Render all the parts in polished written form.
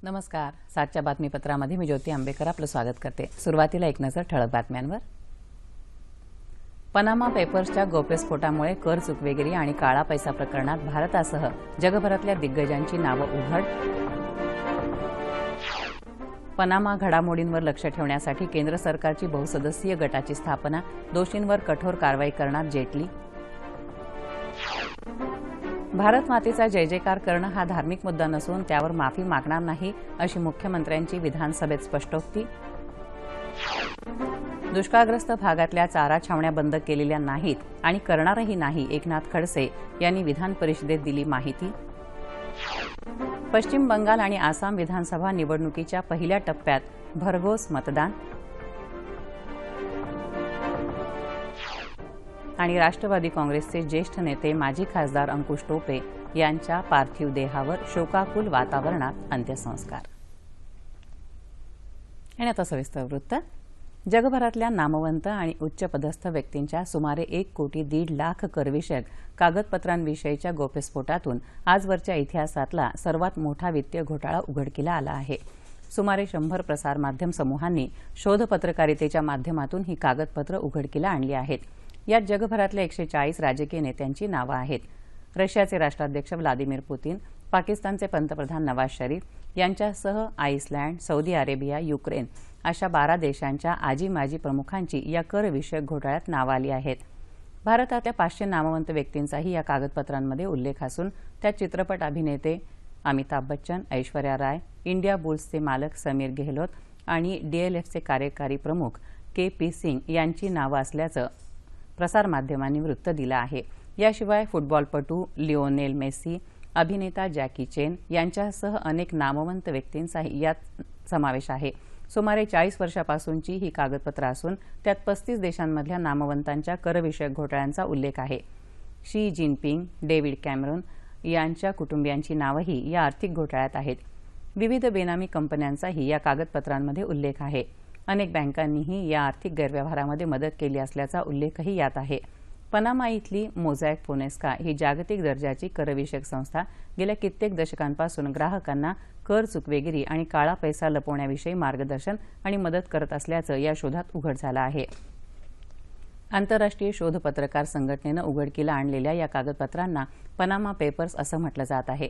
नमस्कार. सातच्या बातमीपत्रामध्ये मी ज्योती आंबेकर आपलं स्वागत करते. सुरुवातीला एक नजर ठळक बातम्यांवर. पनामा पेपर्सच्या गौप्यस्फोटामुळे कर चुकवेगिरी आणि काळा पैसा प्रकरणात भारतासह जगभरातल्या दिग्गजांची नावं उघड. पनामा घडामोडींवर लक्ष ठेवण्यासाठी केंद्र सरकारची बहुसदस्यीय गटाची स्थापना, दोषींवर कठोर कारवाई करणार जेटली. भारत मातेचा जय जयकार करणं हा धार्मिक मुद्दा नसून त्यावर माफी मागणार नाही, अशी मुख्यमंत्र्यांची विधानसभेत स्पष्टोक्ती. दुष्काळग्रस्त भागातल्या चारा छावण्या बंद केलेल्या नाहीत आणि करणारही नाही, एकनाथ खडसे यांनी विधान परिषदेत दिली माहिती. पश्चिम बंगाल आणि आसाम विधानसभा निवडणुकीच्या पहिल्या टप्प्यात भरघोस मतदान. आणि राष्ट्रवादी काँग्रेसचे ज्येष्ठ नेते माजी खासदार अंकुश टोपे यांच्या पार्थिव देहावर शोकाकुल वातावरणात अंत्यसंस्कार. आणि आता सविस्तर वृत्त. जगभरातल्या नामवंत आणि उच्चपदस्थ व्यक्तींच्या सुमारे 1.1 लाख करविषयक कागदपत्रांविषयीच्या गौप्यस्फोटातून आजवरच्या इतिहासातला सर्वात मोठा वित्तीय घोटाळा उघडकीला आला आहे. सुमारे 100 प्रसारमाध्यम समूहांनी शोध पत्रकारितेच्या माध्यमातून ही कागदपत्रं उघडकीला आणली आहेत. यात जगभरातल्या 140 राजकीय नेत्यांची नावं आहेत. रशियाचे राष्ट्राध्यक्ष व्लादिमीर पुतीन, पाकिस्तानचे पंतप्रधान नवाज शरीफ यांच्यासह आईसलँड, सौदी अरेबिया, युक्रेन अशा 12 देशांच्या आजी माजी प्रमुखांची या करविषयक घोटाळ्यात नावं आली आहेत. भारतातल्या 500 नामवंत व्यक्तींचाही या कागदपत्रांमध्ये उल्लेख असून त्यात चित्रपट अभिनेते अमिताभ बच्चन, ऐश्वर्या राय, इंडिया बुल्सचे मालक समीर गेहलोत आणि डीएलएफचे कार्यकारी प्रमुख के.पी. सिंग यांची नावं असल्याचं प्रसारमाध्यमांनी वृत्त दिलं आहे. याशिवाय फुटबॉलपटू लिओनेल मेसी, अभिनेता जॅकी चेन यांच्यासह अनेक नामवंत व्यक्तींचाही यात समावेश आहे. सुमारे 40 वर्षापासूनची ही कागदपत्रं असून त्यात 35 देशांमधल्या नामवंतांच्या करविषयक घोटाळ्यांचा उल्लेख आहे. शी जिनपिंग, डेव्हिड कॅमेरॉन यांच्या कुटुंबियांची नावंही या आर्थिक घोटाळ्यात आहेत. विविध बेनामी कंपन्यांचाही या कागदपत्रांमध्ये उल्लेख आहे. अनेक बँकांनीही या आर्थिक गैरव्यवहारामध्ये मदत केली असल्याचा उल्लेखही यात आहे. पनामा इथली मोझॅक फोनेस्का ही जागतिक दर्जाची करविषयक संस्था गेल्या कित्येक दशकांपासून ग्राहकांना कर चुकवेगिरी आणि काळा पैसा लपवण्याविषयी मार्गदर्शन आणि मदत करत असल्याचं या शोधात उघड झालं आहे. आंतरराष्ट्रीय शोध पत्रकार संघटनेनं उघडकीला आणलेल्या या कागदपत्रांना पनामा पेपर्स असं म्हटलं जात आहे.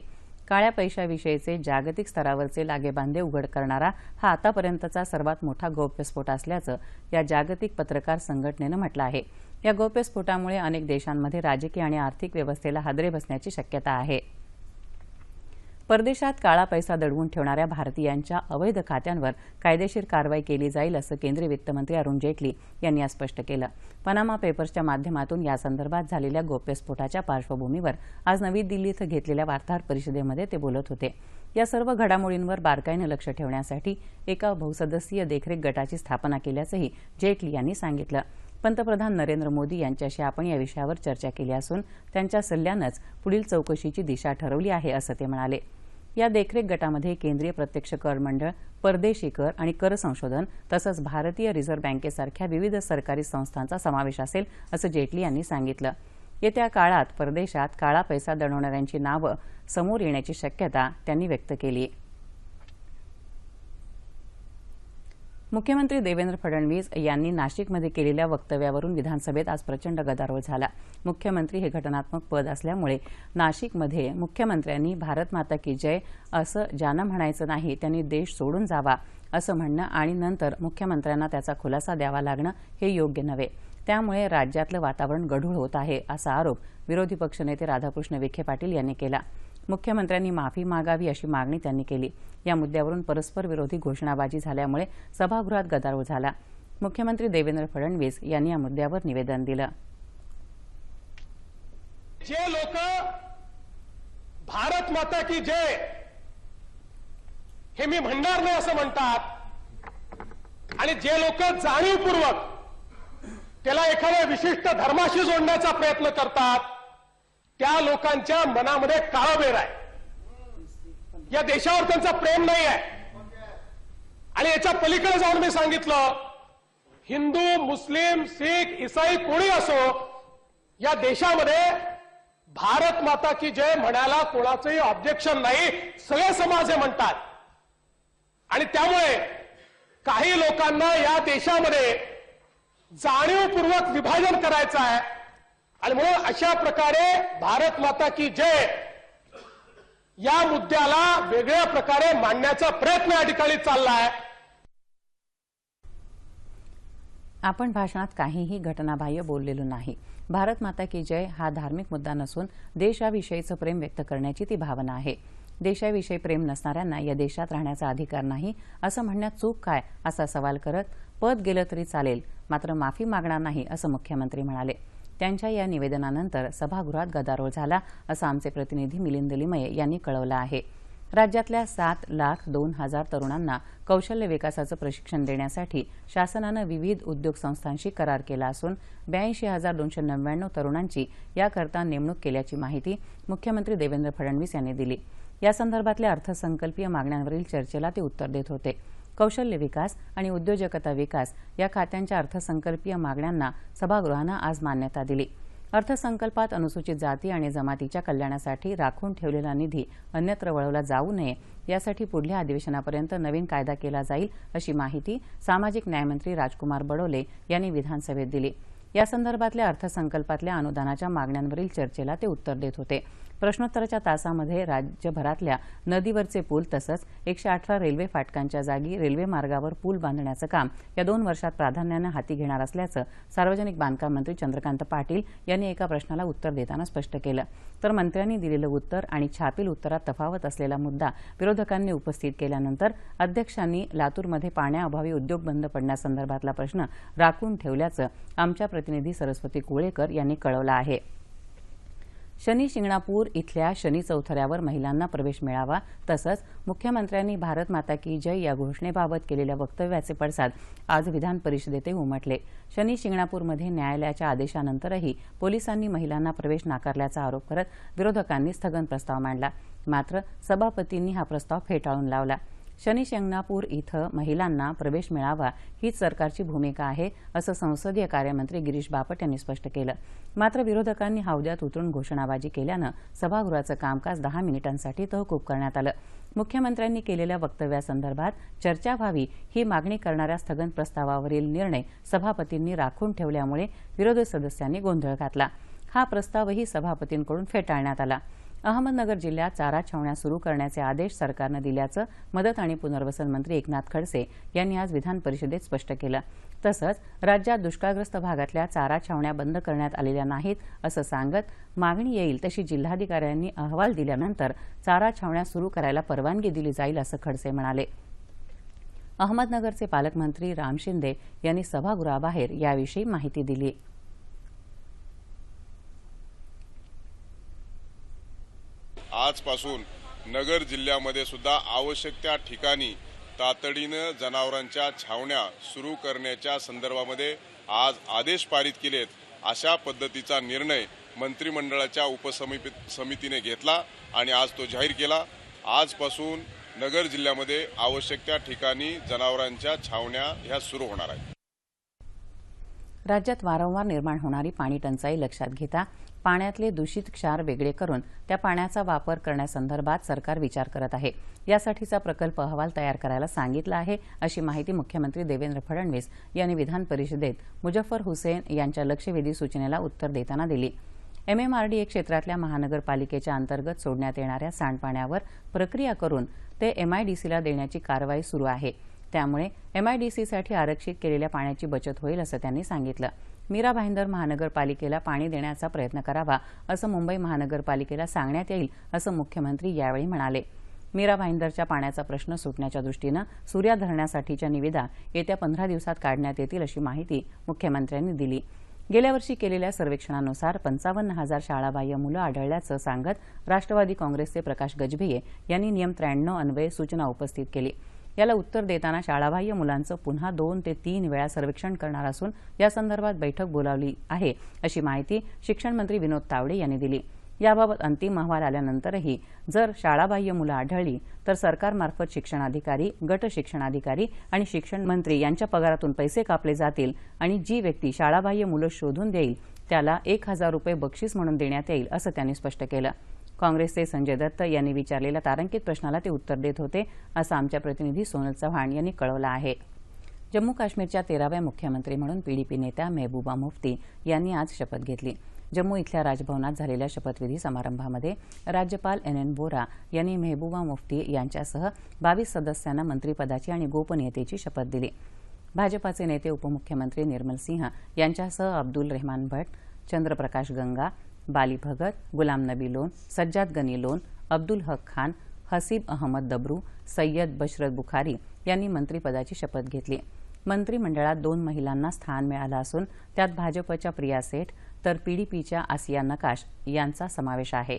काळ्या पैशाविषयीचे जागतिक स्तरावरचे लागेबांधे उघड करणारा हा आतापर्यंतचा सर्वात मोठा गौप्यस्फोट असल्याचं या जागतिक पत्रकार संघटनेनं म्हटलं आहे. या गौप्यस्फोटामुळे अनेक देशांमध्ये राजकीय आणि आर्थिक व्यवस्थेला हादरे बसण्याची शक्यता आहे. परदेशात काळा पैसा दडवून ठेवणाऱ्या भारतीयांच्या अवैध खात्यांवर कायदेशीर कारवाई केली जाईल असं केंद्रीय वित्तमंत्री अरुण जेटली यांनी आज स्पष्ट केलं. पनामा पेपर्सच्या माध्यमातून यासंदर्भात झालेल्या गौप्यस्फोटाच्या पार्श्वभूमीवर आज नवी दिल्ली इथं घेतलेल्या वार्ताहर परिषदेमध्ये ते बोलत होते. या सर्व घडामोडींवर बारकाईनं लक्ष ठेवण्यासाठी एका बहुसदस्यीय देखरेख गटाची स्थापना केल्याचंही जेटली यांनी सांगितलं. पंतप्रधान नरेंद्र मोदी यांच्याशी आपण या विषयावर चर्चा केली असून त्यांच्या सल्ल्यानंच पुढील चौकशीची दिशा ठरवली आहे, असं ते म्हणाले. या देखरेख गटामध्ये केंद्रीय प्रत्यक्ष कर मंडळ, परदेशी कर आणि कर संशोधन तसंच भारतीय रिझर्व्ह बँकेसारख्या विविध सरकारी संस्थांचा समावेश असेल, असं जेटली यांनी सांगितलं. येत्या काळात परदेशात काळा पैसा दडवणाऱ्यांची नावं समोर येण्याची शक्यता त्यांनी व्यक्त केली. मुख्यमंत्री देवेंद्र फडणवीस यांनी नाशिकमध्ये केलेल्या वक्तव्यावरून विधानसभेत आज प्रचंड गदारोळ झाला. मुख्यमंत्री हे घटनात्मक पद असल्यामुळे नाशिकमध्ये मुख्यमंत्र्यांनी भारत माता की जय असं ज्यांना म्हणायचं नाही त्यांनी देश सोडून जावा असं म्हणणं आणि नंतर मुख्यमंत्र्यांना त्याचा खुलासा द्यावा लागणं हे योग्य नव्हे. त्यामुळे राज्यातलं वातावरण गढूळ होत आहे, असा आरोप विरोधी पक्षनेते राधाकृष्ण विखे पाटील यांनी केला. मुख्यमंत्र्यांनी माफी मागावी अशी मागणी त्यांनी केली. या मुद्द्यावरून परस्पर विरोधी घोषणाबाजी झाल्यामुळे सभागृहात गदारोळ झाला. मुख्यमंत्री देवेंद्र फडणवीस यांनी या मुद्द्यावर निवेदन दिलं. जे लोक भारत माता की जय हे मी म्हणणार नाही असं म्हणतात आणि जे लोक जाणीवपूर्वक त्याला एखाद्या विशिष्ट धर्माशी जोडण्याचा प्रयत्न करतात त्या लोकांच्या मनामध्ये काळबेर आहे. या देशावर त्यांचं प्रेम नाही आहे. आणि याच्या पलीकडे जाऊन मी सांगितलं, हिंदू, मुस्लिम, शीख, ईसाई कोणी असो, या देशामध्ये भारत माता की जय म्हणायला कोणाचंही ऑब्जेक्शन नाही. सगळे समाज हे म्हणतात. आणि त्यामुळे काही लोकांना या देशामध्ये जाणीवपूर्वक विभाजन करायचं आहे आणि म्हणून अशा प्रकारे भारत माता की जय या मुद्द्याला वेगळ्या प्रकारे मांडण्याचा प्रयत्न या ठिकाणी चालला आहे. आपण भाषणात काहीही घटनाबाह्य बोललेलो नाही. भारत माता की जय हा धार्मिक मुद्दा नसून देशाविषयीचं प्रेम व्यक्त करण्याची ती भावना आहे. देशाविषयी प्रेम नसणाऱ्यांना या देशात राहण्याचा अधिकार नाही असं म्हणण्यात चूक काय असा सवाल करत पद गेलं तरी चालेल मात्र माफी मागणार नाही असं मुख्यमंत्री म्हणाले. त्यांच्या या निवेदनानंतर सभागृहात गदारोळ झाला असं आमचे प्रतिनिधी मिलिंद लिमये यांनी कळवलं आहे. राज्यातल्या 7,02,000 तरुणांना कौशल्य विकासाचं प्रशिक्षण देण्यासाठी शासनानं विविध उद्योग संस्थांशी करार केला असून 82,299 तरुणांची याकरता नेमणूक केल्याची माहिती मुख्यमंत्री देवेंद्र फडणवीस यांनी दिली. यासंदर्भातल्या अर्थसंकल्पीय मागण्यांवरील चर्चेला ते उत्तर देत होते. कौशल्य विकास आणि उद्योजकता विकास या खात्यांच्या अर्थसंकल्पीय मागण्यांना सभागृहानं आज मान्यता दिली. अर्थसंकल्पात अनुसूचित जाती आणि जमातीच्या कल्याणासाठी राखून ठेवलेला निधी अन्यत्र वळवला जाऊ नये यासाठी पुढल्या अधिवेशनापर्यंत नवीन कायदा केला जाईल अशी माहिती सामाजिक न्यायमंत्री राजकुमार बडोले यांनी विधानसभेत दिली. यासंदर्भातल्या अर्थसंकल्पातल्या अनुदानाच्या मागण्यांवरील चर्चेला ते उत्तर देत होते. प्रश्नोत्तराच्या तासामध्ये राज्यभरातल्या नदीवरचे पूल तसंच 118 रेल्वे फाटकांच्या जागी रेल्वे मार्गावर पूल बांधण्याचं काम या 2 वर्षात प्राधान्यानं हाती घेणार असल्याचं सार्वजनिक बांधकाम मंत्री चंद्रकांत पाटील यांनी एका प्रश्नाला उत्तर देताना स्पष्ट केलं. तर मंत्र्यांनी दिलेलं उत्तर आणि छापील उत्तरात तफावत असलेला मुद्दा विरोधकांनी उपस्थित केल्यानंतर अध्यक्षांनी लातूरमध्ये पाण्याअभावी उद्योग बंद पडण्यासंदर्भातला प्रश्न राखून ठेवल्याचं आमच्या प्रतिनिधी सरस्वती कुळेकर यांनी कळवलं आहे. शनी शिंगणापूर इथल्या शनी चौथऱ्यावर महिलांना प्रवेश मिळावा तसंच मुख्यमंत्र्यांनी भारत माता की जय या घोषणेबाबत केलेल्या वक्तव्याचे पडसाद आज विधान परिषदेत उमटले. शनी शिंगणापूरमध्ये न्यायालयाच्या आदेशानंतरही पोलिसांनी महिलांना प्रवेश नाकारल्याचा आरोप करत विरोधकांनी स्थगन प्रस्ताव मांडला. मात्र सभापतींनी हा प्रस्ताव फेटाळून लावला. शनी शिंगणापूर इथं महिलांना प्रवेश मिळावा हीच सरकारची भूमिका आहे असं संसदीय कार्यमंत्री गिरीश बापट यांनी स्पष्ट केलं. मात्र विरोधकांनी हौद्यात उतरून घोषणाबाजी केल्यानं सभागृहाचं कामकाज 10 मिनिटांसाठी तहकूब करण्यात आलं. मुख्यमंत्र्यांनी केलेल्या वक्तव्यासंदर्भात चर्चा व्हावी ही मागणी करणाऱ्या स्थगन प्रस्तावावरील निर्णय सभापतींनी राखून ठेवल्यामुळे विरोधी सदस्यांनी गोंधळ घातला. हा प्रस्तावही सभापतींकडून फेटाळण्यात आला. अहमदनगर जिल्ह्यात चारा छावण्या सुरू करण्याचे आदेश सरकारनं दिल्याचं मदत आणि पुनर्वसन मंत्री एकनाथ खडसे यांनी आज विधान परिषदेत स्पष्ट केलं. तसंच राज्यात दुष्काळग्रस्त भागातल्या चारा छावण्या बंद करण्यात आलेल्या नाहीत असं सांगत मागणी येईल तशी जिल्हाधिकाऱ्यांनी अहवाल दिल्यानंतर चारा छावण्या सुरू करायला परवानगी दिली जाईल असं खडसे म्हणाले. अहमदनगरचे पालकमंत्री राम शिंदे यांनी सभागृहाबाहेर याविषयी माहिती दिली. आजपासून नगर जिल्ह्यामध्ये सुद्धा आवश्यक त्या ठिकाणी तातडीनं जनावरांच्या छावण्या सुरू करण्याच्या संदर्भामध्ये आज आदेश पारित केलेत. अशा पद्धतीचा निर्णय मंत्रिमंडळाच्या उपसमितीने घेतला आणि आज तो जाहीर केला. आजपासून नगर जिल्ह्यामध्ये आवश्यक त्या ठिकाणी जनावरांच्या छावण्या ह्या सुरू होणार आहेत. राज्यात वारंवार निर्माण होणारी पाणी टंचाई लक्षात घेता पाण्यातले दूषित क्षार वेगळे करून त्या पाण्याचा वापर करण्यासंदर्भात सरकार विचार करत आहे. यासाठीचा प्रकल्प अहवाल तयार करायला सांगितला आहे अशी माहिती मुख्यमंत्री देवेंद्र फडणवीस यांनी विधान परिषदेत मुजफ्फर हुसेन यांच्या लक्षवेधी सूचनेला उत्तर देताना दिली. MMRDA क्षेत्रातल्या महानगरपालिकेच्या अंतर्गत सोडण्यात येणाऱ्या सांडपाण्यावर प्रक्रिया करून ते MIDCला देण्याची कारवाई सुरू आहे. त्यामुळे MIDCसाठी आरक्षित केलेल्या पाण्याची बचत होईल असं त्यांनी सांगितलं. मीरा भाईंदर महानगरपालिकेला पाणी देण्याचा प्रयत्न करावा असं मुंबई महानगरपालिकेला सांगण्यात येईल असं मुख्यमंत्री यावेळी म्हणाले. मीरा भाईंदरच्या पाण्याचा प्रश्न सुटण्याच्या दृष्टीनं सूर्या धरणासाठीच्या निविदा येत्या 15 दिवसात काढण्यात येतील अशी माहिती मुख्यमंत्र्यांनी दिली. गेल्या वर्षी केलेल्या सर्वेक्षणानुसार 55,000 शाळाबाह्य मुलं आढळल्याचं सांगत राष्ट्रवादी काँग्रेसचे प्रकाश गजभिये यांनी नियम 93 अन्वये सूचना उपस्थित केली. याला उत्तर देताना शाळाबाह्य मुलांचं पुन्हा 2 ते 3 वेळा सर्वेक्षण करणार असून यासंदर्भात बैठक बोलावली आहे अशी माहिती शिक्षण मंत्री विनोद तावडे यांनी दिली. याबाबत अंतिम अहवाल आल्यानंतरही जर शाळाबाह्य मुलं आढळली तर सरकारमार्फत शिक्षणाधिकारी, गट शिक्षणाधिकारी आणि शिक्षण मंत्री यांच्या पगारातून पैसे कापले जातील आणि जी व्यक्ती शाळाबाह्य मुलं शोधून देईल त्याला 1,000 रुपये बक्षीस म्हणून देण्यात येईल असं त्यांनी स्पष्ट केलं. काँग्रेसचे संजय दत्त यांनी विचारलेल्या तारांकित प्रश्नाला ते उत्तर देत होते, असं आमच्या प्रतिनिधी सोनल चव्हाण यांनी कळवलं आहे. जम्मू काश्मीरच्या 13व्या मुख्यमंत्री म्हणून पीडीपी नेत्या महबूबा मुफ्ती यांनी आज शपथ घेतली. जम्मू इथल्या राजभवनात झालेल्या शपथविधी समारंभामध्ये राज्यपाल NN वोरा यांनी महबूबा मुफ्ती यांच्यासह 22 सदस्यांना मंत्रिपदाची आणि गोपनीयतेची शपथ दिली. भाजपाचे नेते उपमुख्यमंत्री निर्मल सिंह यांच्यासह अब्दुल रहमान भट्ट, चंद्रप्रकाश गंगा, बाली भगत, गुलाम नबी लोन, सज्जाद गनी लोन, अब्दुल हक खान, हसीब अहमद दबरू, सय्यद बशरत बुखारी यांनी मंत्रिपदाची शपथ घेतली. मंत्रिमंडळात 2 महिलांना स्थान मिळालं असून त्यात भाजपच्या प्रिया सेठ तर पीडीपीच्या आसिया नकाश यांचा समावेश आहे.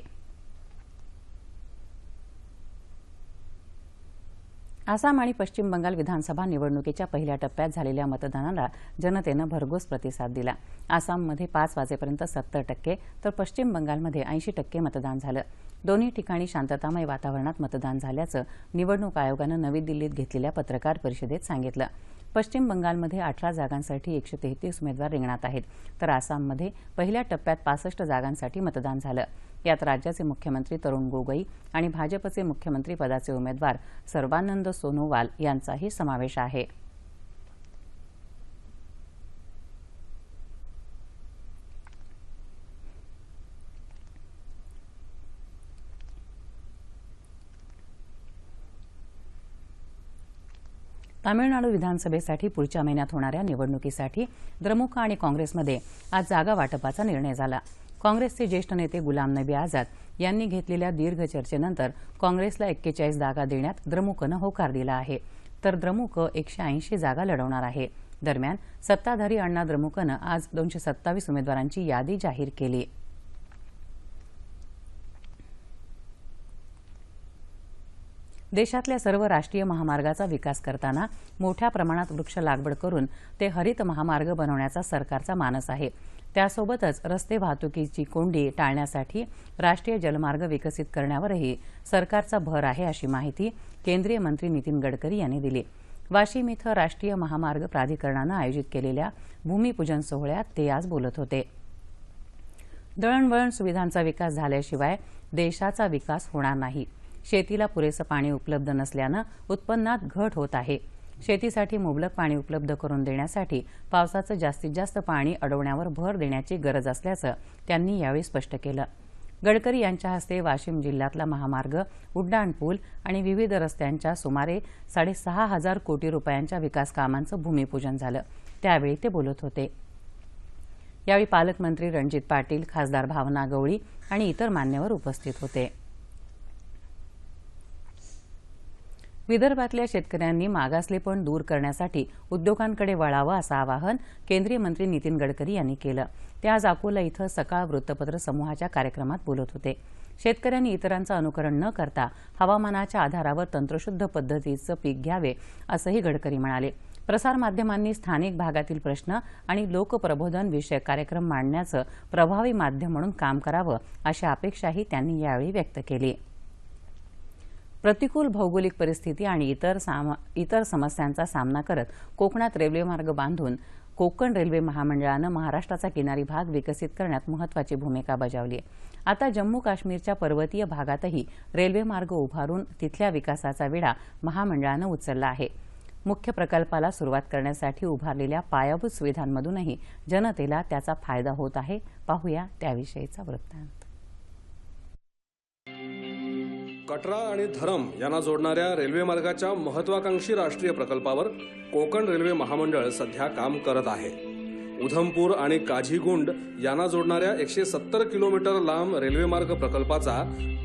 आसाम आणि पश्चिम बंगाल विधानसभा निवडणुकीच्या पहिल्या टप्प्यात झालेल्या मतदानाला जनतेनं भरघोस प्रतिसाद दिला. आसाममध्ये 5 वाजेपर्यंत 70% तर पश्चिम बंगालमध्ये 80% मतदान झालं. दोन्ही ठिकाणी शांततामय वातावरणात मतदान झाल्याचं निवडणूक आयोगानं नवी दिल्लीत घेतलेल्या पत्रकार परिषदेत सांगितलं. पश्चिम बंगालमध्ये 18 जागांसाठी 133 उमेदवार रिंगणात आहेत, तर आसाममध्ये पहिल्या टप्प्यात 65 जागांसाठी मतदान झालं. यात राज्याचे मुख्यमंत्री तरुण गोगोई आणि भाजपचे मुख्यमंत्री पदाचे उमेदवार सर्बानंद सोनोवाल यांचाही समावेश आहे. तामिळनाडू विधानसभेसाठी पुढच्या महिन्यात होणाऱ्या निवडणुकीसाठी द्रमुक आणि काँग्रेसमध्ये आज जागा वाटपाचा निर्णय झाला. काँग्रेसचे ज्येष्ठ नेते गुलाम नबी आझाद यांनी घेतलेल्या दीर्घ चर्चेनंतर काँग्रेसला 41 जागा देण्यात द्रमुकनं होकार दिला आहे, तर द्रमुक 180 जागा लढवणार आहे. दरम्यान सत्ताधारी अण्णा द्रमुकनं आज 227 उमेदवारांची यादी जाहीर केली. देशातल्या सर्व राष्ट्रीय महामार्गाचा विकास करताना मोठ्या प्रमाणात वृक्ष लागवड करून ते हरित महामार्ग बनवण्याचा सरकारचा मानस आहे. त्यासोबतच रस्ते वाहतुकीची कोंडी टाळण्यासाठी राष्ट्रीय जलमार्ग विकसित करण्यावरही सरकारचा भर आहे, अशी माहिती केंद्रीय मंत्री नितीन गडकरी यांनी दिली. वाशिम इथं राष्ट्रीय महामार्ग प्राधिकरणानं आयोजित केलेल्या भूमिपूजन सोहळ्यात ते आज बोलत होते. दळणवळण सुविधांचा विकास झाल्याशिवाय देशाचा विकास होणार नाही. शेतीला पुरेसं पाणी उपलब्ध नसल्यानं उत्पन्नात घट होत आहे. शेतीसाठी मुबलक पाणी उपलब्ध करून देण्यासाठी पावसाचं जास्तीत जास्त पाणी अडवण्यावर भर देण्याची गरज असल्याचं त्यांनी यावेळी स्पष्ट केलं. गडकरी यांच्या हस्ते वाशिम जिल्ह्यातला महामार्ग, उड्डाणपूल आणि विविध रस्त्यांच्या सुमारे 6,500 कोटी रुपयांच्या विकास कामांचं भूमिपूजन झालं. त्यावेळी ते बोलत होते. यावेळी पालकमंत्री रणजित पाटील, खासदार भावना गवळी आणि इतर मान्यवर उपस्थित होते. विदर्भातल्या शेतकऱ्यांनी मागासलेपण दूर करण्यासाठी उद्योगांकडे वळावं असं आवाहन केंद्रीय मंत्री नितीन गडकरी यांनी केलं. ते आज अकोला इथं सकाळ वृत्तपत्र समूहाच्या कार्यक्रमात बोलत होते. शेतकऱ्यांनी इतरांचं अनुकरण न करता हवामानाच्या आधारावर तंत्रशुद्ध पद्धतीचं पीक घ्यावे, असंही गडकरी म्हणाले. प्रसारमाध्यमांनी स्थानिक भागातील प्रश्न आणि लोकप्रबोधन विषयक कार्यक्रम मांडण्याचं प्रभावी माध्यम म्हणून काम करावं, अशी अपेक्षाही त्यांनी यावेळी व्यक्त केली. प्रतिकूल भौगोलिक परिस्थिती आणि इतर समस्यांचा सामना करत कोकणात रेल्वेमार्ग बांधून कोकण रेल्वे महामंडळानं महाराष्ट्राचा किनारी भाग विकसित करण्यात महत्त्वाची भूमिका बजावली आहे. आता जम्मू काश्मीरच्या पर्वतीय भागातही रेल्वेमार्ग उभारून तिथल्या विकासाचा विडा महामंडळानं उचलला आहे. मुख्य प्रकल्पाला सुरुवात करण्यासाठी उभारलेल्या पायाभूत सुविधांमधूनही जनतेला त्याचा फायदा होत आहे. पाहूया त्याविषयीचा वृत्तांत. कटरा आणि धरम यांना जोडणाऱ्या रेल्वे मार्गाच्या महत्वाकांक्षी राष्ट्रीय प्रकल्पावर कोकण रेल्वे महामंडळ सध्या काम करत आहे. उधमपूर आणि काझीगुंड यांना जोडणाऱ्या 170 किलोमीटर लांब रेल्वेमार्ग प्रकल्पाचा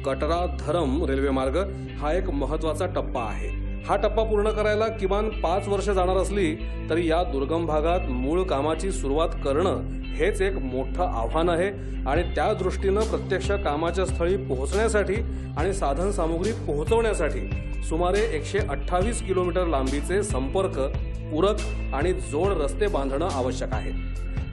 कटरा धरम रेल्वेमार्ग हा एक महत्वाचा टप्पा आहे. हा टप्पा पूर्ण करायला किमान 5 वर्ष जाणार असली तरी या दुर्गम भागात मूळ कामाची सुरुवात करणं हेच एक मोठं आव्हान आहे आणि त्या दृष्टीनं प्रत्यक्ष कामाच्या स्थळी पोहोचण्यासाठी आणि साधन सामुग्री पोहोचवण्यासाठी सुमारे 128 किलोमीटर लांबीचे संपर्क, पूरक आणि जोड रस्ते बांधणं आवश्यक आहे.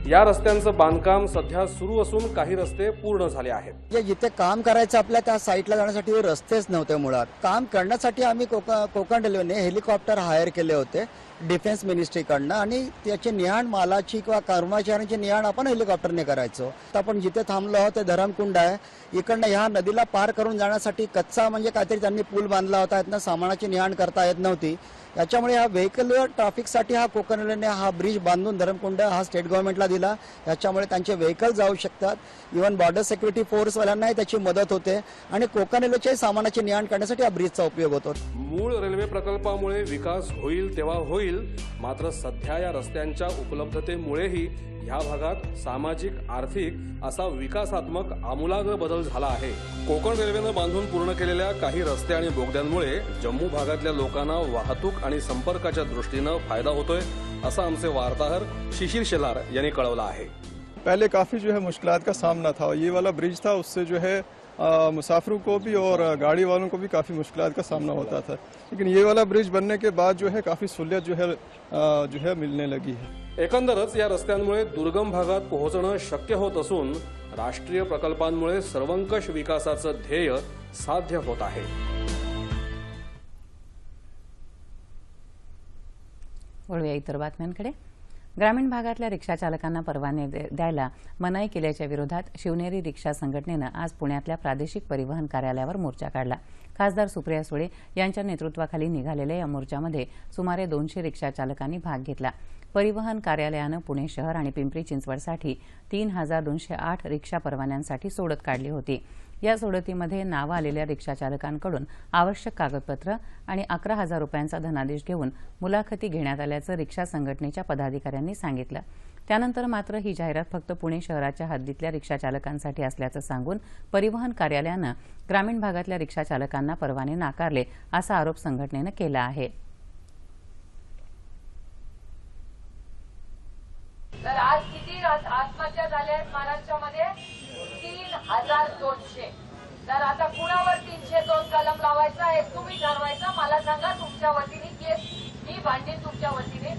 या रस्त्यांचं बांधकाम सध्या सुरू असून काही रस्ते पूर्ण झाले आहेत. जिथे काम करायचं आपल्या त्या साईटला जाण्यासाठी रस्तेच नव्हते. मुळात काम करण्यासाठी आम्ही कोकण रेल्वेने हेलिकॉप्टर हायर केले होते डिफेन्स मिनिस्ट्रीकडनं आणि त्याची नेहाण मालाची किंवा कर्मचाऱ्यांची नेहाण आपण हेलिकॉप्टरने करायचो. तर आपण जिथे थांबलो आहोत ते धरमकुंड आहे. इकडनं ह्या नदीला पार करून जाण्यासाठी कच्चा म्हणजे काहीतरी त्यांनी पूल बांधला होता. यातनं सामानाची नेहाण करता येत नव्हती. याच्यामुळे हा व्हेकल ट्रॅफिकसाठी हा कोकण रेल्वेने हा ब्रिज बांधून धरमकुंड हा स्टेट गव्हर्नमेंटला दिला. याच्यामुळे त्यांचे व्हेकल जाऊ शकतात. इव्हन बॉर्डर सिक्युरिटी फोर्सवाल्यांनाही त्याची मदत होते आणि कोकण रेल्वेच्या सामानाची नेहाण करण्यासाठी हा ब्रिजचा उपयोग होतो. मूळ रेल्वे प्रकल्पामुळे विकास होईल तेव्हा होईल, मात्र सध्या या रस्त्यांच्या उपलब्धतेमुळेही ह्या भागात सामाजिक आर्थिक असा विकासात्मक आमूलाग्र बदल झाला आहे. कोकण रेल्वेनं बांधून पूर्ण केलेल्या काही रस्ते आणि बोगद्यांमुळे जम्मू भागातल्या लोकांना वाहतूक आणि संपर्काच्या दृष्टीनं फायदा होतोय, असं आमचे वार्ताहर शिशिर शेलार यांनी कळवलं आहे. पहले काफ़ी जो है मुश्किलात का सामना था. ये वाला ब्रिज था, उससे जो है मुसाफिरों को भी और गाड़ी वालों को भी काफ़ी मुश्किलात का सामना होता था. लेकिन ये वाला ब्रिज बनने के बाद जो है काफ़ी सहूलियत जो है मिलने लगी है. एकंदरच या रस्त्यांमुळे दुर्गम भागात पोहोचणं शक्य होत असून राष्ट्रीय प्रकल्पांमुळे सर्वंकष विकासाचं ध्येय साध्य होत आहे. वळूया इतर बातम्यांकडे. ग्रामीण भागातल्या रिक्षा चालकांना परवाने द्यायला मनाई केल्याच्या विरोधात शिवनेरी रिक्षा संघटनेनं आज पुण्यातल्या प्रादेशिक परिवहन कार्यालयावर मोर्चा काढला. खासदार सुप्रिया सुळे यांच्या नेतृत्वाखाली निघालेल्या या मोर्चामध्ये सुमारे 200 रिक्षा चालकांनी भाग घेतला. परिवहन कार्यालयानं पुणे शहर आणि पिंपरी चिंचवडसाठी 3208 रिक्षा परवान्यांसाठी सोडत काढली होती. या सोडतीमध्ये नावं आलेल्या रिक्षा चालकांकडून आवश्यक कागदपत्र आणि 11,000 रुपयांचा धनादेश घेऊन मुलाखती घेण्यात आल्याचं रिक्षा संघटनेच्या पदाधिकाऱ्यांनी सांगितलं. त्यानंतर मात्र ही जाहिरात फक्त पुणे शहराच्या हद्दीतल्या रिक्षा चालकांसाठी असल्याचं सांगून परिवहन कार्यालयानं ग्रामीण भागातल्या रिक्षा चालकांना परवाने नाकारले असा आरोप संघटनेनं केला आहे. तर आज किती आत्महत्या झाल्या आहेत महाराष्ट्रामध्ये? 3,200. तर आता कुणावर 302 कलम लावायचा आहे तुम्ही ठरवायचं. मला सांगा तुमच्या वतीने केस मी भांडीन तुमच्या वतीने.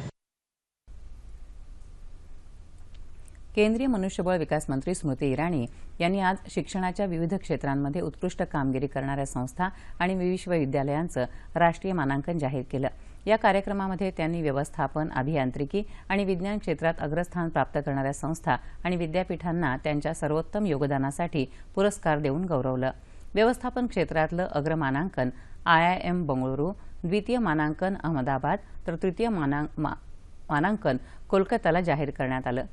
केंद्रीय मनुष्यबळ विकास मंत्री स्मृती इराणी यांनी आज शिक्षणाच्या विविध क्षेत्रांमध्ये उत्कृष्ट कामगिरी करणाऱ्या संस्था आणि विश्वविद्यालयांचं राष्ट्रीय मानांकन जाहीर केलं. या कार्यक्रमामध्ये त्यांनी व्यवस्थापन, अभियांत्रिकी आणि विज्ञान क्षेत्रात अग्रस्थान प्राप्त करणाऱ्या संस्था आणि विद्यापीठांना त्यांच्या सर्वोत्तम योगदानासाठी पुरस्कार देऊन गौरवलं. व्यवस्थापन क्षेत्रातलं अग्रमानांकन IIM बंगळुरू, द्वितीय मानांकन अहमदाबाद तर तृतीय मानांकन कोलकाताला जाहीर करण्यात आलं.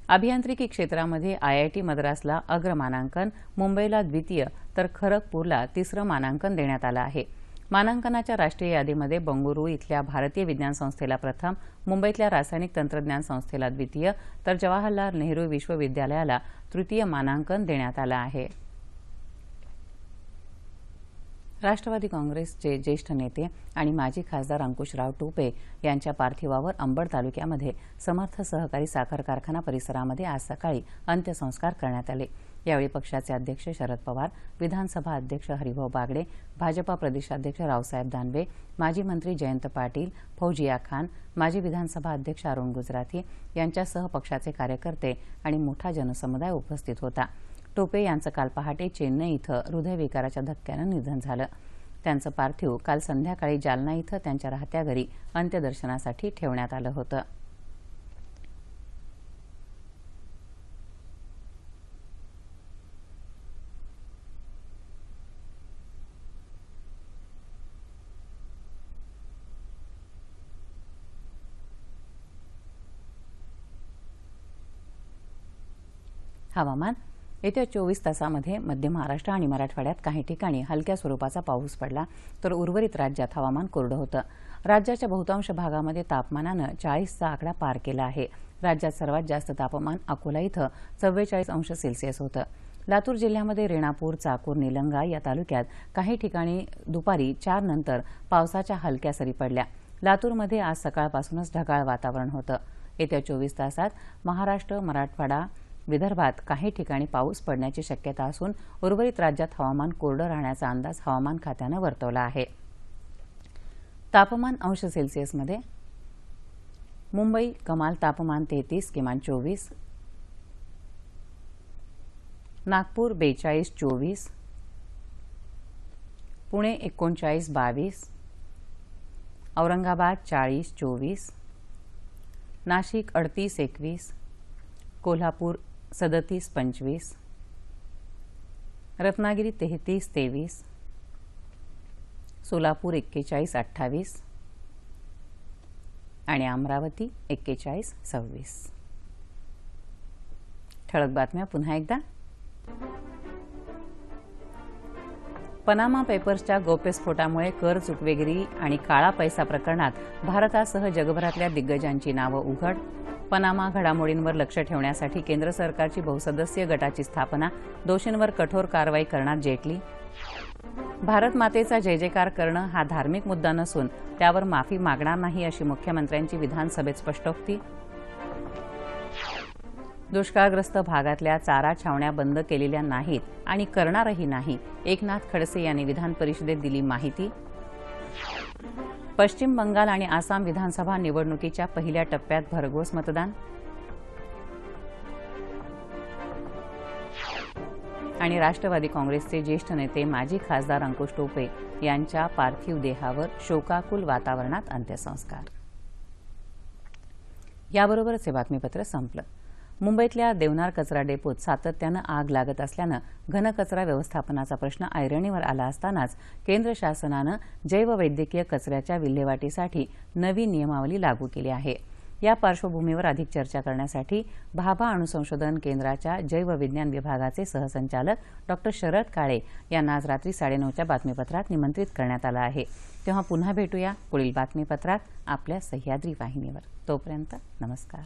अभियांत्रिकी क्षेत्रामध्ये IIT मद्रासला अग्रमानांकन, मुंबईला द्वितीय तर खरगपूरला तिसरं मानांकन देण्यात आलं आहे. मानांकनाच्या राष्ट्रीय यादीमध्ये बंगळुरू इथल्या भारतीय विज्ञान संस्थेला प्रथम, मुंबईतल्या रासायनिक तंत्रज्ञान संस्थेला द्वितीय तर जवाहरलाल नेहरू विश्वविद्यालयाला तृतीय मानांकन देण्यात आलं आहे. राष्ट्रवादी काँग्रेसचे ज्येष्ठ नेते आणि माजी खासदार अंकुशराव टोपे यांच्या पार्थिवावर अंबड तालुक्यामध्ये समर्थ सहकारी साखर कारखाना परिसरामध्ये आज सकाळी अंत्यसंस्कार करण्यात आले. यावेळी पक्षाचे अध्यक्ष शरद पवार, विधानसभा अध्यक्ष हरिभाऊ बागडे, भाजपा प्रदेशाध्यक्ष रावसाहेब दानवे, माजी मंत्री जयंत पाटील, फौजिया खान, माजी विधानसभा अध्यक्ष अरुण गुजराती यांच्यासह पक्षाचे कार्यकर्ते आणि मोठा जनसमुदाय उपस्थित होता. टोपे यांचं काल पहाटे चेन्नई इथं हृदयविकाराच्या धक्क्यानं निधन झालं. त्यांचं पार्थिव काल संध्याकाळी जालना इथं त्यांच्या राहत्या घरी अंत्यदर्शनासाठी ठेवण्यात आलं होतं. हवामान. येत्या 24 तासामध्ये मध्य महाराष्ट्र आणि मराठवाड्यात काही ठिकाणी हलक्या स्वरूपाचा पाऊस पडला तर उर्वरित राज्यात हवामान कोरडं होतं. राज्याच्या बहुतांश भागामध्ये तापमानानं 40चा आकडा पार केला आहे. राज्यात सर्वात जास्त तापमान अकोला इथं 44 अंश सेल्सिअस होतं. लातूर जिल्ह्यामध्ये रेणापूर, चाकूर, निलंगा या तालुक्यात काही ठिकाणी दुपारी 4 नंतर पावसाच्या हलक्या सरी पडल्या. लातूरमध्ये आज सकाळपासूनच ढगाळ वातावरण होतं. येत्या 24 तासात महाराष्ट्र, मराठवाडा, विदर्भात काही ठिकाणी पाऊस पडण्याची शक्यता असून उर्वरित राज्यात हवामान कोरडं राहण्याचा अंदाज हवामान खात्यानं वर्तवला आहे. तापमान अंश सेल्सिअसमध्ये मुंबई कमाल तापमान 33, किमान 24, नागपूर 42-24, पुणे 39-22, औरंगाबाद 40-24, नाशिक 38-21, कोल्हापूर 37-25, रत्नागिरी 33-23, सोलापूर 41-28 आणि अमरावती 41-26. ठळक बातम्या पुन्हा एकदा. पनामा पेपर्सच्या गौप्यस्फोटामुळे कर चुकवेगिरी आणि काळा पैसा प्रकरणात भारतासह जगभरातल्या दिग्गजांची नावं उघड. पनामा घडामोडींवर लक्ष ठेवण्यासाठी केंद्र सरकारची बहुसदस्यीय गटाची स्थापना. दोषींवर कठोर कारवाई करणार जेटली. भारत मातेचा जय जयकार करणं हा धार्मिक मुद्दा नसून त्यावर माफी मागणार नाही अशी मुख्यमंत्र्यांची विधानसभेत स्पष्टोक्ती. दुष्काळग्रस्त भागातल्या चारा छावण्या बंद केलेल्या नाहीत आणि करणारही नाही, एकनाथ खडसे यांनी विधान परिषदेत दिली माहिती. पश्चिम बंगाल आणि आसाम विधानसभा निवडणुकीच्या पहिल्या टप्प्यात भरघोस मतदान. आणि राष्ट्रवादी काँग्रेसचे ज्येष्ठ नेते माजी खासदार अंकुश टोपे यांच्या पार्थिव देहावर शोकाकुल वातावरणात अंत्यसंस्कार. याबरोबरच हे बातमीपत्र संपलं. मुंबईतल्या देवनार कचरा डेपोत सातत्यानं आग लागत असल्यानं घनकचरा व्यवस्थापनाचा प्रश्न ऐरणीवर आला असतानाच केंद्र शासनानं जैववैद्यकीय कचऱ्याच्या विल्हेवाटीसाठी नवी नियमावली लागू केली आहे. या पार्श्वभूमीवर अधिक चर्चा करण्यासाठी भाभा अणुसंशोधन केंद्राच्या जैवविज्ञान विभागाचे सहसंचालक डॉ. शरद काळे यांना आज रात्री 9:30च्या बातमीपत्रात निमंत्रित करण्यात आलं आहे. तेव्हा पुन्हा भेटूया पुढील बातमीपत्रात आपल्या सह्याद्री वाहिनीवर. तोपर्यंत नमस्कार.